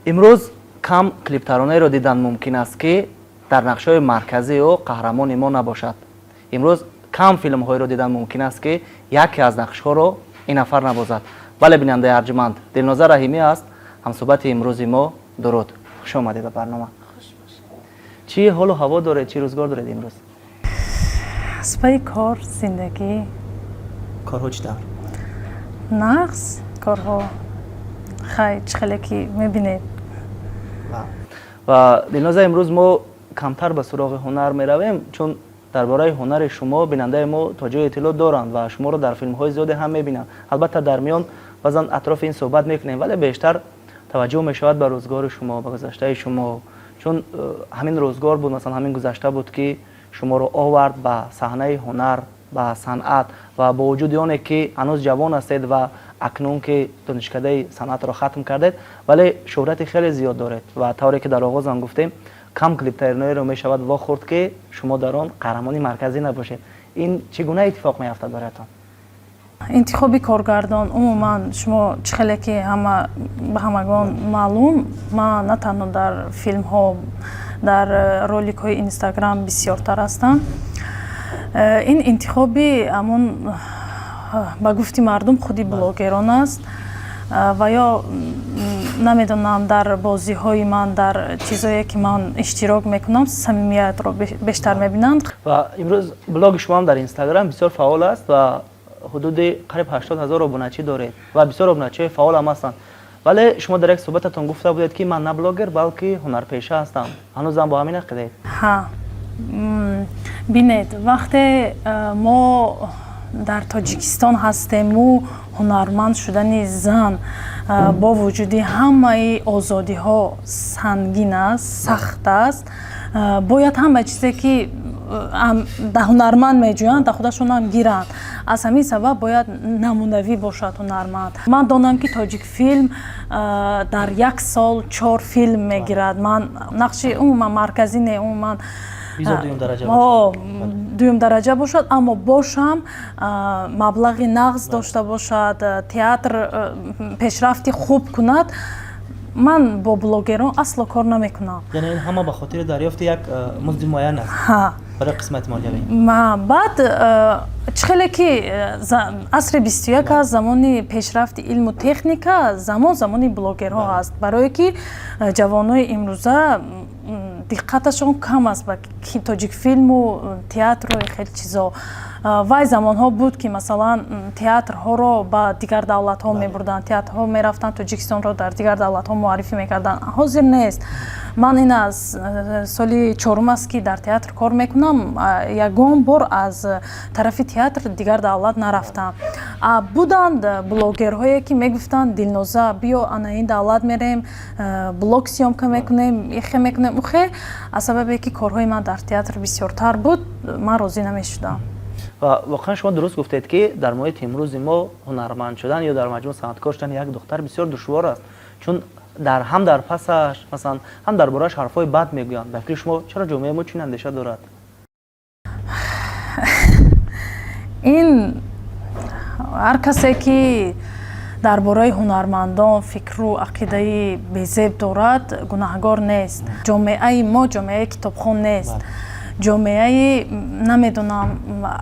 امروز کم کلیپترانه را دیدن ممکن است که در نقش‌های مرکزی و قهرمان ما نباشد. امروز کم فیلم های را دیدن ممکن است که یکی از نقش ها را این نفر نبازد. بله بیننده ارجمند، دلنوزه رحیمی است. همصحبت امروز ما درود. خوش آمدید به برنامه. چی حال و هوا داره؟ چی روزگار دارید امروز؟ سپای کار، زندگی. کارها چطور؟ نقص کارها خیلی که میبینید. و دلنوزه امروز ما کمتر به سراغ هنر می رویم چون درباره هنر شما بیننده ما تا جای اطلاع دارند و شما رو در فیلم های زیادی هم میبینند. البته در میان بعضا اطراف این صحبت میکنیم ولی بیشتر توجه می شود به روزگار شما، به گذشته شما، چون همین روزگار بود، مثلا همین گذشته بود که شما رو آورد به صحنه هنر، به صنعت و با وجود آنه که هنوز جوان هستید و اکنون که دانشکده صنعت را ختم کردید ولی شهرت خیلی زیاد دارید و طوری که در آغاز هم گفتیم کم کلیپ ترینایی رو می شود واخورد که شما در آن قهرمانی مرکزی نباشید. این چگونه اتفاق می افتاد برایتان؟ انتخابی کارگردان عموما شما چخیلی که به همگان معلوم، ما نه تنها در فیلم ها، در رولیک های اینستاگرام بسیارتر هستم. این انتخابی همون با گفتی مردم خودی بلاگران است و یا نمیدونم در بازی های من، در چیزایی که من اشتراک میکنم صمیمیت رو بیشتر میبینند. و امروز بلاگ شما هم در اینستاگرام بسیار فعال است و حدود قریب 80,000 ابونچی دارید و بسیار ابونچی فعال هم هستند. ولی شما در یک صحبتتون گفته بودید که من نه بلاگر بلکه هنرپیشه هستم. هنوز هم با همین عقیده‌اید؟ ها، بینید وقتی ما در تاجیکستان هستیم و هنرمند شدن زن با وجودی همه آزادی ها سنگین است، سخت است، باید همه چیزی که در هنرمند میجویند در خودشون هم گیرند. از همین سبب باید نمونوی باشد هنرمند. من دانم که تاجیک فیلم در یک سال 4 فیلم میگیرد. من نقش عموما مرکزی نه، عموما دویم درجه باشد، اما باشم مبلغ نقص داشته باشد، تئاتر پیشرفتی خوب کند، من با بلاگران اصلا کار نمیکنم. یعنی این همه به خاطر دریافت یک مزد معین است برای قسمت مالیوی. بعد چخیلی که عصر 21 از زمانی پیشرفت علم و تکنیک زمانی بلاگرها است، برای که جوانای امروزه دقتشون کم است به تاجیک فیلم و تئاتر و خیلی چیزا. وای زمان ها بود که مثلا تئاتر ها رو با دیگر دولت ها میبردن، تئاتر ها میرفتن تاجیکستان رو در دیگر دولت ها معرفی میکردن. حاضر نیست. من این از سالی 4 است که در تئاتر کار میکنم، یگان بار از طرف تئاتر دیگر دولت نرفتم. بودند بلاگرهایی که میگفتن دلنوزه بیا انا این دولت میریم بلاگ سیامکا میکنیم، یخی میکنیم. اوخه از سببی که کارهای من در تئاتر بسیارتر بود من راضی نمیشدم. و واقعا شما درست گفتید که در محیط امروز ما هنرمند شدن یا در مجموع صنعتکار شدن یک دختر بسیار دشوار است، چون هم در پسش مثلا هم درباره‌اش حرفای بد میگویند. به فکر شما چرا جامعه ما چنین اندیشه دارد؟ این هر کسی که درباره هنرمندان فکر و عقیده بی‌زیب دارد گناهگار نیست. جامعه ما جامعه کتابخوان نیست. جامعه نمیدونم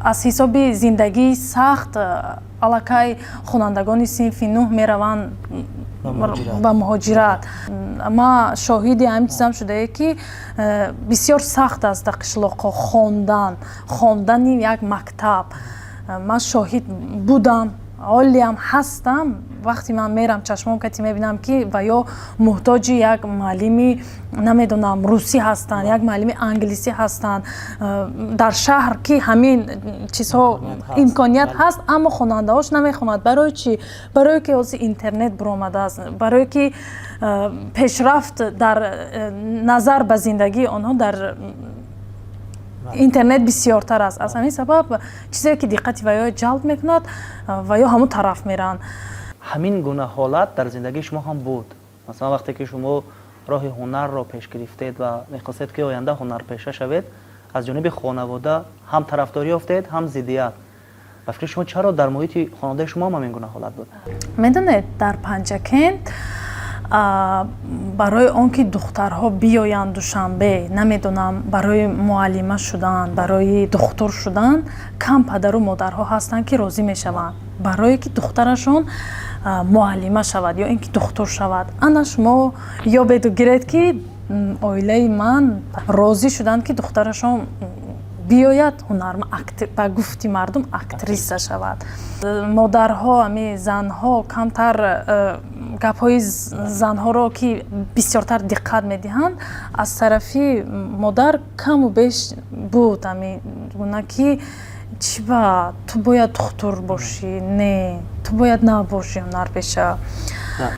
از حساب زندگی سخت الکی خوانندگان صنف 9 میروند با مهاجرت. ما شاهد همین چیزام شده که بسیار سخت است در قشلاق خواندن یک مکتب. من شاهد بودم، حالی هم هستم. وقتی من میرم چشمام کتی میبینم که و یا محتاج یک معلمی نمیدونم روسی هستن، یک معلمی انگلیسی هستن در شهر که همین چیزها امکانیت هست، اما خواننده هاش نمیخواند. برای چی؟ برای که از اینترنت برآمده است، برای که پیشرفت در نظر به زندگی آنها در اینترنت بسیارتر است. از همین سبب چیزی که دقت و یا جلب میکند و یا همون طرف میرن. همین گونه حالت در زندگی شما هم بود؟ مثلا وقتی که شما راه هنر را پیش گرفتید و میخواستید که آینده هنرپیشه شوید، از جانب خانواده هم طرفداری افتید هم ضدیت. و فکر شما چرا در محیط خانواده شما هم این گونه حالت بود؟ میدونید در پنجکند барои он ки духтарҳо биёянд душанбе, намедонам барои муаллима шудан, барои духтур шудан, кам падару модарҳо ҳастанд ки розӣ мешаванд барое ки духтарашон муаллима шавад ё ин ки духтур шавад. Ана шумо ёбеду гиред ки оилаи ман розӣ шуданд ки духтарашон биёяд ба гуфти мардум актриса шавад. Модарҳо, ами занҳо камтар гапҳои занҳоро ки бисёртар диққат медиҳанд, аз тарафи модар каму беш буд, ами гуна ки чӣ ба ту бояд духтур бошӣ, не ту бояд набошӣ ҳунарпеша.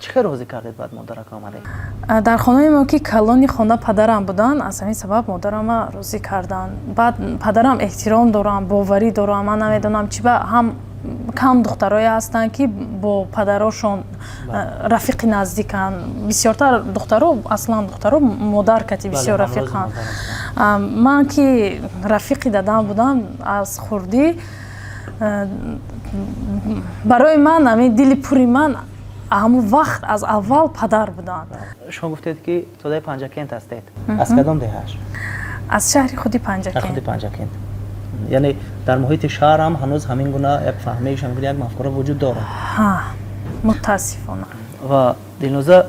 чӣ хел розӣ кардед баъд модарак омадед? Дар хонаи мо ки калони хона падарам буданд, аз ҳамин сабаб модарама розӣ карданд. Баъд падарам эҳтиром дорам, боварӣ дорам, ман намедонам чӣ ба ҳам кам духтарое ҳастанд ки бо падарошон рафиқи наздиканд. Бисёртар духтаро аслан духтаро модар кати бисёр рафиқанд. Ман ки рафиқи дадам будам аз хурдӣ, барои ман ами дили пури ман ҳамун вақт аз аввал падар буданд. шумо гуфтед ки тодаи Панҷакент ҳастед. Аз кадом деҳаш? Аз шаҳри худи Панҷакент. худи Панҷакент. яъне дар муҳити шаҳр ҳам ҳанӯз ҳамин гуна як фаҳмаи шамгир як мафкура вуҷуд дорад. ҳа, мутаассифона. ва Дилноза,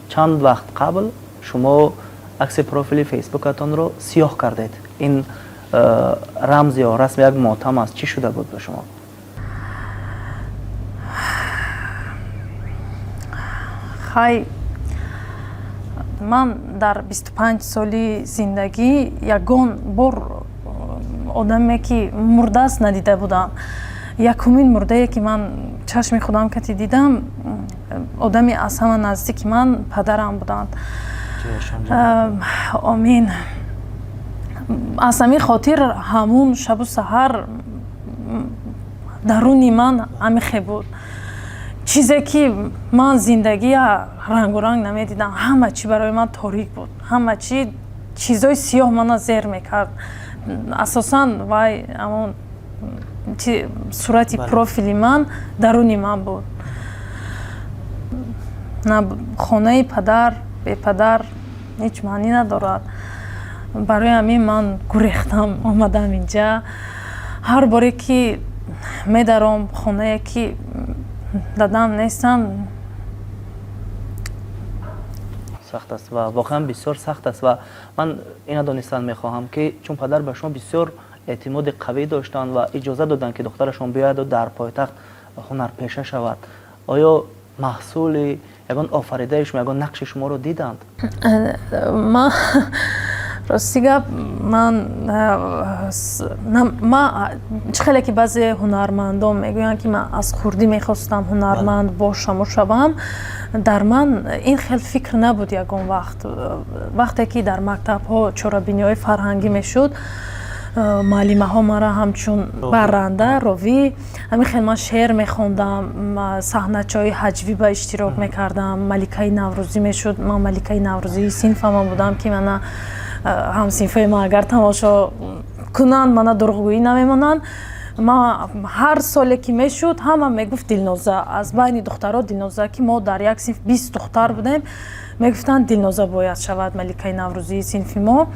чанд вақт қабл шумо акси профили фейсбукатонро сиёҳ кардед. ин рамз ё расм як мотам аст. чӣ шуда буд ба шумо? хай ман дар 25 соли зиндагӣ ягон бор одаме ки мурдааст надида будам. Якумин мурдае ки ман чашми худам кати дидам, одами аз ҳама наздики ман падарам буданд. Амин. Аз ҳамин хотир ҳамун шабу саҳар даруни ман амихе буд. чизе ки ман зиндагия рангу ранг намедидам, ҳама чӣ барои ман торик буд, ҳама чӣ чизои сиёҳ мана зер мекард. Асосан вай амон сурати профили ман даруни ман буд. Хонаи падар бепадар ҳеҷ маънӣ надорад. Барои ҳамин ман гурехтам омадам инҷа. ҳар боре ки медаром хонае ки дадам нестам, сахт аст ва воқеан бисёр сахт аст. ва ман ина донистан мехоҳам ки чун падар ба шумо бисёр эътимоди қавӣ доштанд ва иҷоза доданд ки духтарашон биёяду дар пойтахт ҳунарпеша шавад, оё маҳсули ягон офаридаи шумо, ягон нақши шуморо диданд? ман рости гап ман чӣ хеле ки баъзе ҳунармандон мегӯянд ки ман аз хурдӣ мехостам ҳунарманд бошаму шавам, дар ман ин хел фикр набуд. Ягон вақт вақте ки дар мактабҳо чорабиниҳои фарҳангӣ мешуд, муаллимаҳо маро ҳамчун барранда ровӣ ҳамин хел ман шеър мехондам, саҳначаҳои ҳаҷвӣ ба иштирок мекардам, маликаи наврӯзӣ мешуд. ман маликаи наврӯзии синфаман будам ки мана ҳамсинфаи ман агар тамошо кунанд мана дурӯғгӯӣ намемонанд. ман ҳар соле ки мешуд ҳама мегуфт Дилноза. Аз байни духтаро Дилноза, ки мо дар як синф 20 духтар будем, мегуфтанд Дилноза бояд шавад маликаи наврӯзии синфи мо.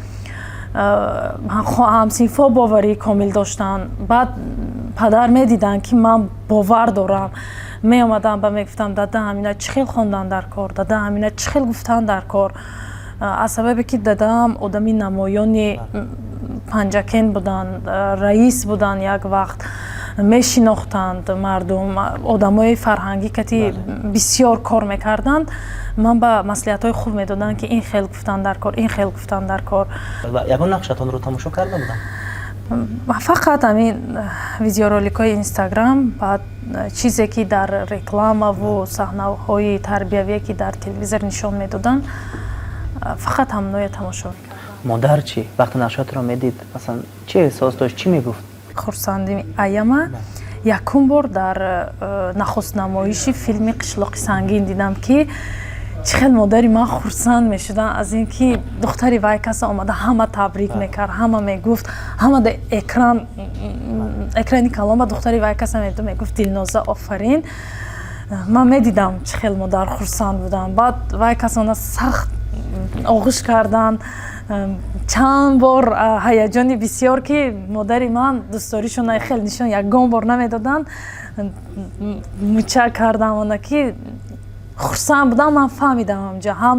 ҳамсинфҳо боварии комил доштанд. Баъд падар медиданд ки ман бовар дорам, меомадам ба мегуфтам дада ҳамина чӣ хел хондан дар кор, дада ҳамина чӣ хел гуфтан дар кор. аз сабабе ки дадам одами намоёни Панҷакент буданд, раис буданд, як вақт мешинохтанд мардум, одамои фарҳангӣ кати бисёр кор мекарданд. ман ба маслиҳатҳои хуб медоданд ки ин хел гуфтан дар кор, ин хел гуфтан дар кор. ягон нақшатонро тамошо карда будам? фақат ҳамин видеороликҳои Инстаграм, баъд чизе ки дар рекламаву саҳнаҳои тарбиявие ки дар телевизор нишон медоданд, фақат ҳамоное тамошо мекардам. модар чӣ? вақте нақшатро медид, масалан чӣ эҳсос дошт, чӣ мегуфт? хурсандӣ аяма якум бор дар нахустнамоиши филми Қишлоқи сангин дидам ки чӣ хел модари ман хурсанд мешуданд аз ин ки духтари вай каса омада ҳама табрик мекард, ҳама мегуфт, ҳама да экрани калон ба духтари вай каса мегуфт Дилноза офарин. ман медидам чӣ хел модар хурсанд буданд. Баъд вай касона сахт оғӯш кардан, чанд бор ҳаяҷони бисёр ки модари ман дӯстдоришона хел нишон ягон бор намедоданд, муча кардам она ки хурсанд будам. Ман фаҳмидам ҳамҷа ҳам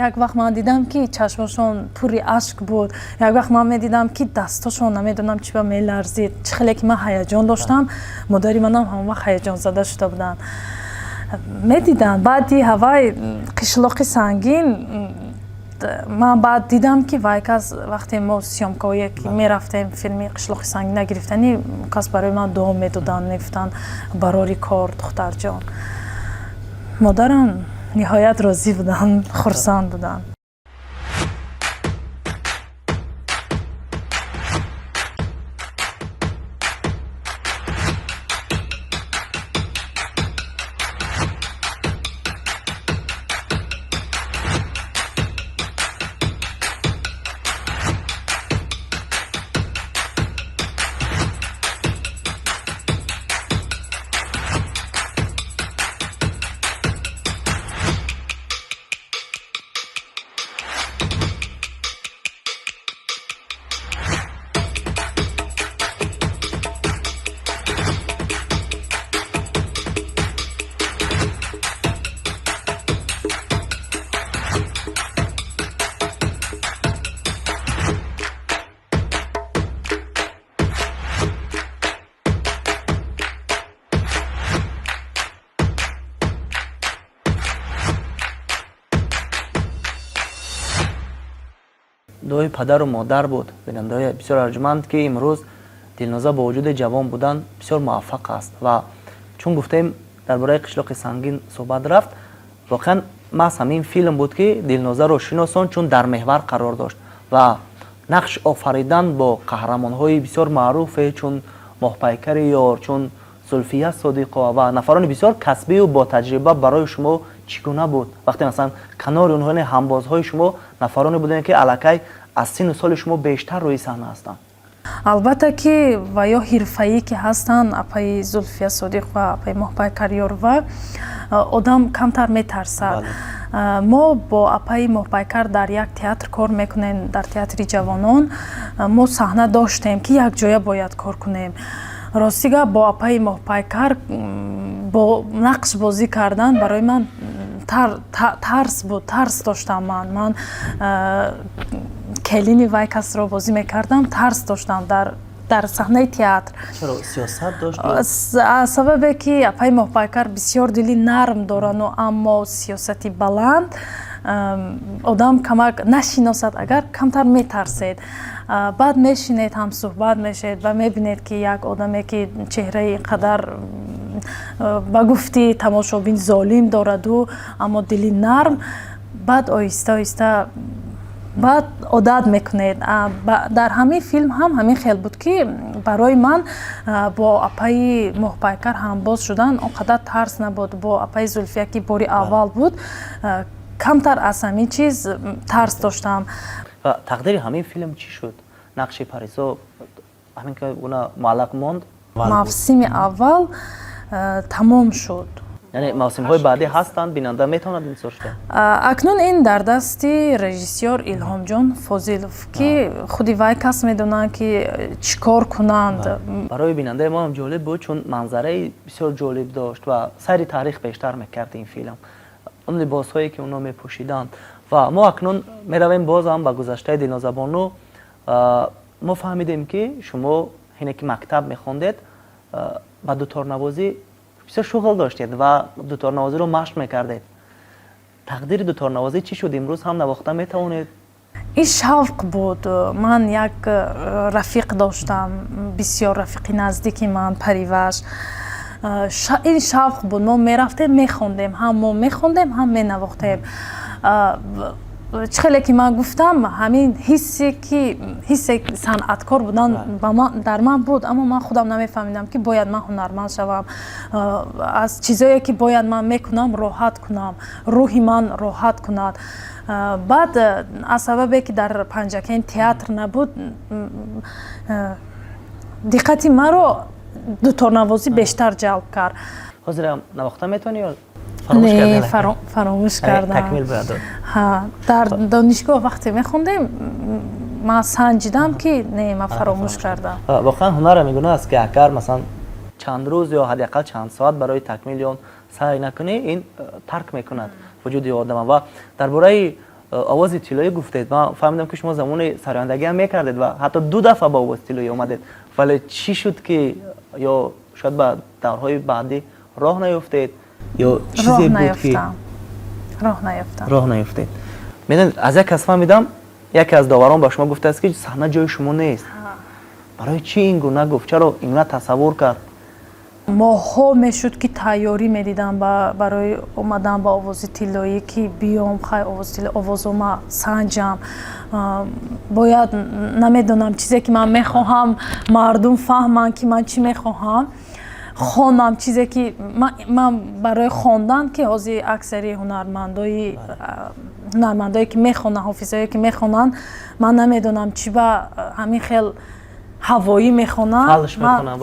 як вақт ман дидам ки чашмошон пури ашк буд, як вақт ман медидам ки дастошон намедонам чӣ ба меларзид, чӣ хеле ки ман ҳаяҷон доштам, модари манам ҳамон вақт ҳаяҷонзада шуда буданд. медиданд. Баъди ҳавай қишлоқи сангин ман баъд дидам ки вай кас вақте мо сёмкое ки мерафтем филми қишлоқи сангина гирифтанӣ, кас барои ман дуо медоданд, мегуфтанд барори кор духтарҷон. مادرم نهایت راضی بودن، خرسند بودن. دوی پدر و مادر بود، بیننده بسیار ارجمند که امروز دلنوزا با وجود جوان بودن بسیار موفق است. و چون گفتیم درباره قشلاق سنگین صحبت رفت، واقعا محض همین فیلم بود که دلنوزا رو شناساند، چون در محور قرار داشت و نقش آفریدن با قهرمان‌های بسیار معروف چون ماه پیکر یار، چون زلفیه صادقا و نفران بسیار کسبی و با تجربه برای شما چگونه بود؟ وقتی مثلا کنار اونها همبازهای شما نفرانی بودن که الکی از سن و سال شما بیشتر روی صحنه هستند. البته که و یا حرفه‌ای که هستند، اپای زلفیه صادق و اپای ماه پیکر یار و آدم کمتر میترسد. ما با اپای ماه پیکر در یک تئاتر کار میکنیم، در تئاتر جوانان. ما صحنه داشتیم که یک جای باید کار کنیم. راستیگه با اپای ماه پیکر با نقش بازی کردن برای من ترس بود، ترس داشتم. من کلینی وای کس را بازی میکردم، ترس داشتم در صحنه تئاتر. چرا سیاست داشت؟ سببی که اپای ماه پیکر بسیار دلی نرم دارن و اما سیاستی بلند، آدم کمک نشناسد اگر کمتر میترسید. بعد میشینید هم صحبت میشید و میبینید که یک آدمی که چهره قدر با گفتی تماشابین ظالم دارد و اما دلی نرم، بعد آهسته آهسته بعد عادت میکنید. در همین فیلم هم همین خیال بود که برای من با اپای ماه پیکر هم باز شدن اونقدر ترس نبود. با اپای زلفیه که باری اول بود کمتر از همین چیز ترس داشتم. و تقدیر همین فیلم چی شد؟ نقش پریسا همین که اونا معلق ماند؟ موسم اول تمام شد. یعنی موسم‌های بعدی هستند، بیننده میتواند این سرچ کنه. اکنون این در دست رژیسور الهام جان فاضلوف که خودی وای کس میدونن که چیکار کنند. برای بیننده ما هم جالب بود چون منظره بسیار جالب داشت و سیر تاریخ بیشتر میکرد این فیلم. اون لباس‌هایی که اونا میپوشیدند و ما اکنون میرویم باز هم به گذشته دلنوزا بانو. ما فهمیدیم که شما اینه که مکتب میخوندید و دوتارنوازی بسیار شغل داشتید و دوتارنوازی رو مشق میکردید. تقدیر دوتارنوازی چی شد؟ امروز هم نواخته میتوانید؟ این شوق بود. من یک رفیق داشتم، بسیار رفیقی نزدیکی من، پریوش. این شوق بود. ما میرفتیم میخوندیم، هم ما میخوندیم هم مینواختیم. چخیلی که من گفتم همین حس صنعتکار بودن در من بود، اما من خودم نمیفهمیدم که باید من هنرمند شوم. از چیزایی که باید من میکنم راحت کنم، روحی من راحت کند. بعد از سببی که در پنجکین تئاتر نبود، دقتی من رو دوتارنوازی بیشتر جلب کرد. ҳозирам навохта метавонӣ ё фаромӯш не кардӣ? фаромӯш кардам. такмил бояд дод. ҳа дар донишгоҳ вақте мехондем ман санҷидам ки не ман фаромӯш кардам. воқеан ҳунарам мегуна аст ки агар масалан чанд рӯз ё ҳадақал чанд соат барои такмил ё саъй накунӣ ин тарк мекунад вуҷуди одама. ва дар бораи овози тиллоӣ гуфтед, ман фаҳмидам ки шумо замони сарояндагиам мекардед ва ҳатто 2 дафъа ба овози тиллоӣ омадед, вале чӣ шуд ки ё шояд ба даврҳои баъдӣ роҳ наёфтед ё чизе буд ки роҳ наёфтед? медонед аз як кас фаҳмидам, яке аз доварон ба шумо гуфтааст ки саҳна ҷои шумо нест. барои чӣ ин гуна гуфт? чаро ин гуна тасаввур кард? моҳҳо мешуд ки тайёрӣ медидам барои омадан ба овози тиллоӣ ки биём хай овози тиллоӣ овозома санҷам, бояд намедонам чизе ки ман мехоҳам мардум фаҳманд ки ман чӣ мехоҳам, хонам чизе ки ман барои хондан ки ҳозир аксари ҳунармандое ки мехонанд, ҳофизое ки мехонанд, ман намедонам чӣ ба ҳамин хел ҳавоӣ мехонам, фалш мехонам.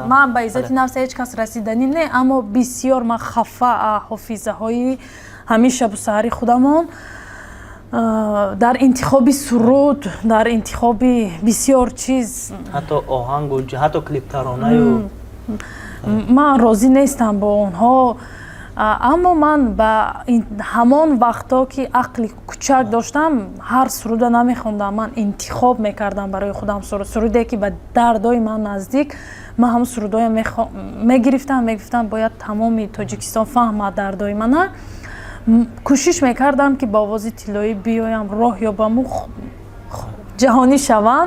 ман ба иззати нафс ҳеҷ кас расиданӣ не, аммо бисёр ман хафа ҳофизаҳои ҳамин шабу саҳари худамон дар интихоби суруд, дар интихоби бисёр чиз, ҳатто оҳангу ҳатто клиптаронаю ман розӣ нестам бо онҳо. аммо ман ба ҳамон вақто ки ақли кӯчак доштам ҳар суруда намехондам, ман интихоб мекардам барои худам суруде ки ба дардои ман наздик, ман ҳамон сурудоям мегирифтам, бояд тамоми Тоҷикистон фаҳмад дардои мана. кӯшиш мекардам ки ба овози тиллоӣ биёям, роҳ ёбаму ҷаҳонӣ шавам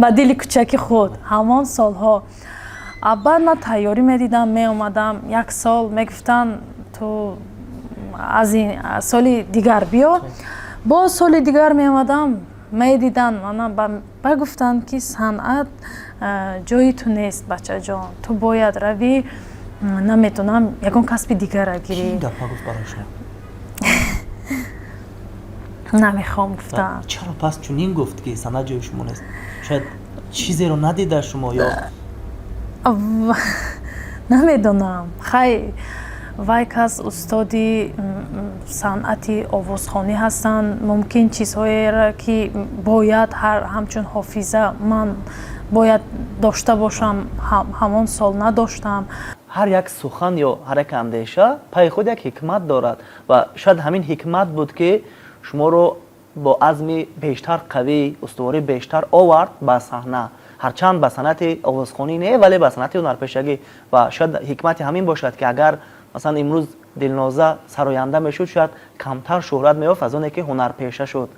ба дили кӯчаки худ ҳамон солҳо. баъд ман тайёрӣ медидам, меомадам як сол мегуфтанд ту аз ин соли дигар биё, бо соли дигар меомадам медиданд, ба гуфтанд ки санъат ҷои ту нест бачаҷон, ту бояд равӣ, наметонам ягон касби дигара гирӣ. намехоҳам гуфтам. чаро пас чунин гуфт ки санъат ҷои шумо нест? шояд чизеро надида шумо ё намедонам. хай вай кас устоди санъати овозхонӣ ҳастанд, мумкин чизҳоеро ки бояд ҳамчун ҳофиза ман бояд дошта бошам, ҳамон сол надоштам. ҳар як сухан ё ҳар як андеша пайи худ як ҳикмат дорад ва шояд ҳамин ҳикмат буд ки шуморо бо азми бештар қавӣ, устуворӣ бештар овард ба саҳна. ҳарчанд ба санъати овозхонӣ не, вале ба санъати ҳунарпешагӣ. ва шояд ҳикмати ҳамин бошад ки агар масалан имрӯз Дилноза сароянда мешуд, шояд камтар шӯҳрат меёфт аз оне ки ҳунарпеша шуд.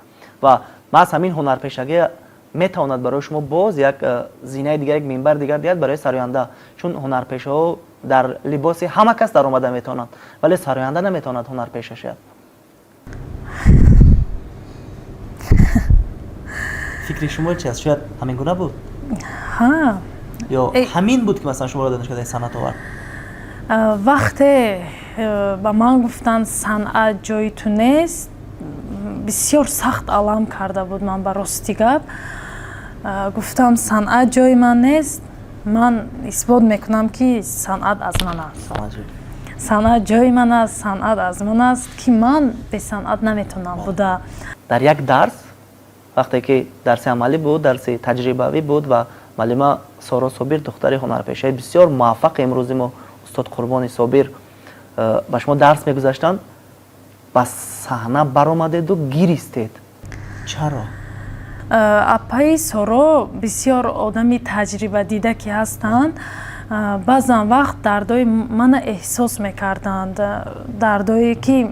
ва маҳз ҳамин ҳунарпешагӣ метавонад барои шумо боз як зинаи дигар, як минбар дигар диҳад барои сароянда, чун ҳунарпешаҳо дар либоси ҳама кас даромада метавонанд, вале сароянда наметавонад ҳунарпеша шуяд. фикри шумо чи аст? шояд ҳамин гуна буд ё ҳамин буд ки масалан шуморо донишгоҳи санъат овард? вақте ба ман гуфтанд санъат ҷои ту нест, бисёр сахт алам карда буд ман ба рости гап. гуфтам санъат ҷои ман нест, ман исбот мекунам ки санъат аз ман аст. санъат ҷои ман аст, санъат аз ман аст, ки ман бесанъат наметавонам буда. дар як дарс вақте ки дарси амалӣ буд, дарси таҷрибавӣ буд ва маълима Соро Собир, духтари ҳунарпешаи бисёр муваффақи имрӯзи мо, устод Қурбони Собир, ба шумо дарс мегузаштанд, ба саҳна баромадеду гиристед. чаро? апаи Соро бисёр одами таҷрибадида ки ҳастанд, баъзан вақт дардои мана эҳсос мекарданд, дардое ки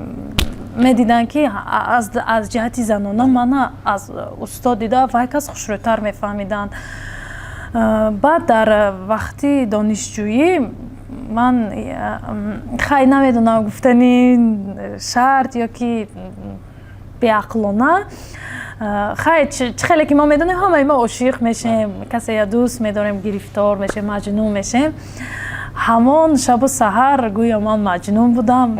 медиданд ки аз ҷиҳати занона мана аз устод дида вай кас хушрӯйтар мефаҳмиданд. баъд дар вақти донишҷӯӣ ман хай намедонам гуфтани шарт ё ки беақлона, хай хеле ки мо медонем ҳамаи мо ошиқ мешем, касея дӯст медорем, гирифтор мешем, маҷнун мешем. ҳамон шабу саҳар гӯё ман маҷнун будам.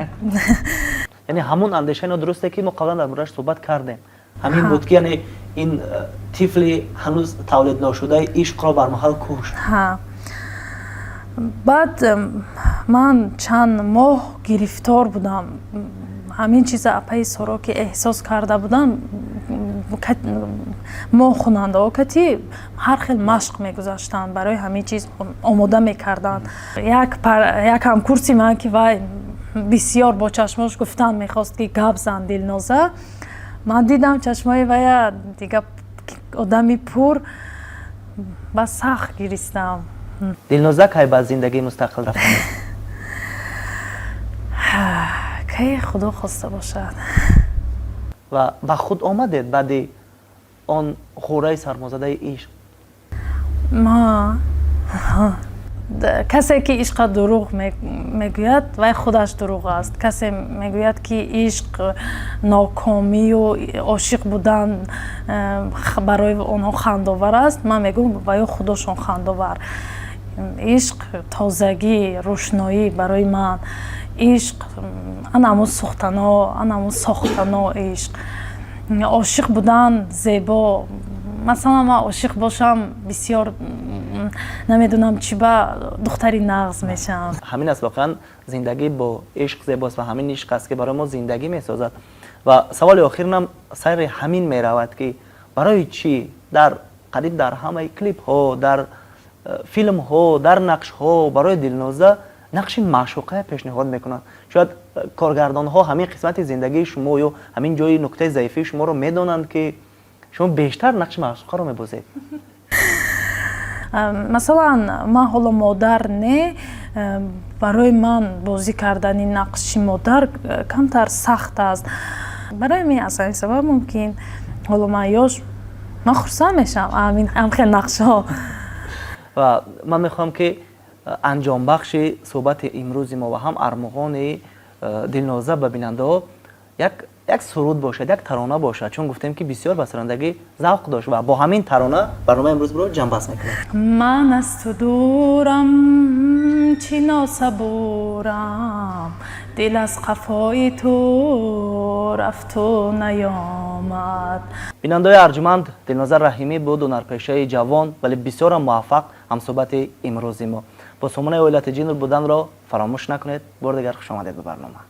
яъне ҳамон андешаи нодурусте ки мо қаблан дар борааш суҳбат кардем, ҳамин буд ки яъне ин тифли ҳанӯз тавлид ношудаи ишқро бармаҳал кушт. баъд ман чанд моҳ гирифтор будам. ҳамин чиза апаи сороки эҳсос карда будам. мо хонандаҳо кати ҳар хел машқ мегузаштанд, барои ҳамин чиз омода мекарданд. як ҳамкурси ман ки вай бисёр бо чашмош гуфтан мехост ки гап зан Дилноза, ман дидам чашмои вая дига одами пур, ба сахт гиристам. Дилноза кай ба зиндагии мустақил рафтааст? кай худо хоста бошад. ва ба худ омадед баъди он хӯраи сармозадаи ишқ? ма касе ки ишқа дурӯғ мегӯяд, вай худаш дурӯғ аст. Касе мегӯяд ки ишқ нокомию ошиқ будан барои онҳо хандовар аст, ман мегӯям ваё худошон хандовар. ишқ тозагӣ, рӯшноӣ барои ман. ишқ анаму сӯхтано, анаму сохтано ишқ. Ошиқ будан зебо. Масалан ман ошиқ бошам бисёр намедонам чӣ ба духтари нағз мешавам. ҳамин аст воқеан зиндагӣ бо ишқ зебост ва ҳамин ишқ аст ки барои мо зиндагӣ месозад. ва саволи охирам сайри ҳамин меравад ки барои чӣ қариб дар ҳамаи клипҳо, дар филмҳо, дар нақшҳо барои Дилноза нақши маъшуқа пешниҳод мекунанд? шояд коргардонҳо ҳамин қисмати зиндагии шумо ё ҳамин ҷои нуктаи заифии шуморо медонанд ки шумо бештар нақши маъшуқаро мебозед. масалан ман ҳоло модар не, барои ман бозӣ кардани нақши модар камтар сахт аст. барои мин аз ҳамин сабаб мумкин ҳоло ман ёш ман хурсанд мешавам ҳамхел нақшҳо. ва ман мехоҳам ки анҷомбахши суҳбати имрӯзи мо ва ҳам армӯғони Дилноза ба бинандаҳо як суруд бошад, як тарона бошад, чун гуфтем ки бисёр ба сарандагӣ завқ дошт ва бо ҳамин тарона барномаи имрӯзро ҷамъбаст мекунем. ман аз ту дурам чӣ носабурам, дил аз қафои ту рафту наёмад. бинандаҳои арҷуманд, Дилноза Раҳимӣ буд ҳунарпешаи ҷавон вале бисёрам муваффақ ҳамсӯҳбати имрӯзи мо. бо сомонаи оилати ҷинур буданро фаромӯш накунед. бор дигар хушомадед ба барнома.